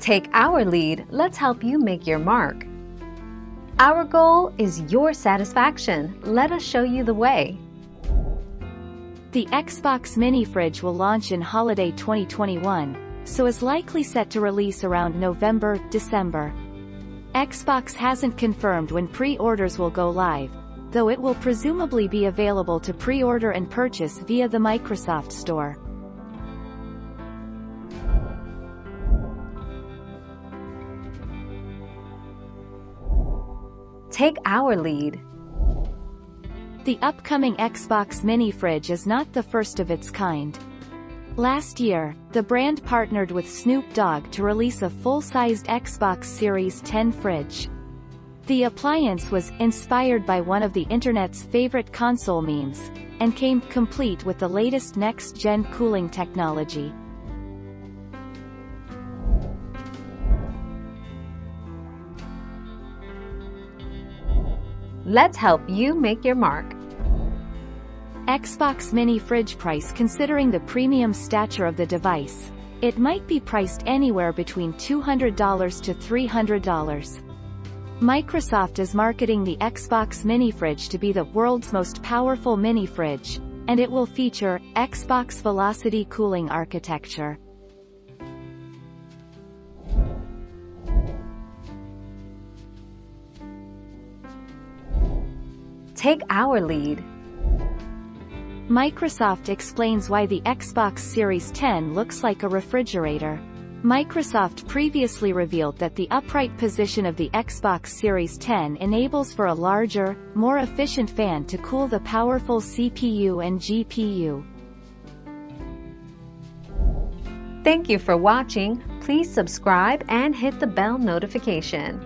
Take our lead, let's help you make your mark. Our goal is your satisfaction. Let us show you the way. The Xbox mini fridge will launch in holiday 2021, so is likely set to release around November, December. Xbox hasn't confirmed when pre-orders will go live, though it will presumably be available to pre-order and purchase via the Microsoft Store. Take our lead. The upcoming Xbox mini fridge is not the first of its kind. Last year, the brand partnered with Snoop Dogg to release a full-sized Xbox Series 10 fridge. The appliance was inspired by one of the internet's favorite console memes, and came complete with the latest next-gen cooling technology. Let's help you make your mark. Xbox mini fridge price. Considering the premium stature of the device, it might be priced anywhere between $200 to $300. Microsoft is marketing the Xbox mini fridge to be the world's most powerful mini fridge, and it will feature Xbox Velocity cooling architecture. Take our lead. Microsoft explains why the Xbox Series 10 looks like a refrigerator. Microsoft previously revealed that the upright position of the Xbox Series 10 enables for a larger, more efficient fan to cool the powerful CPU and GPU. Thank you for watching. Please subscribe and hit the bell notification.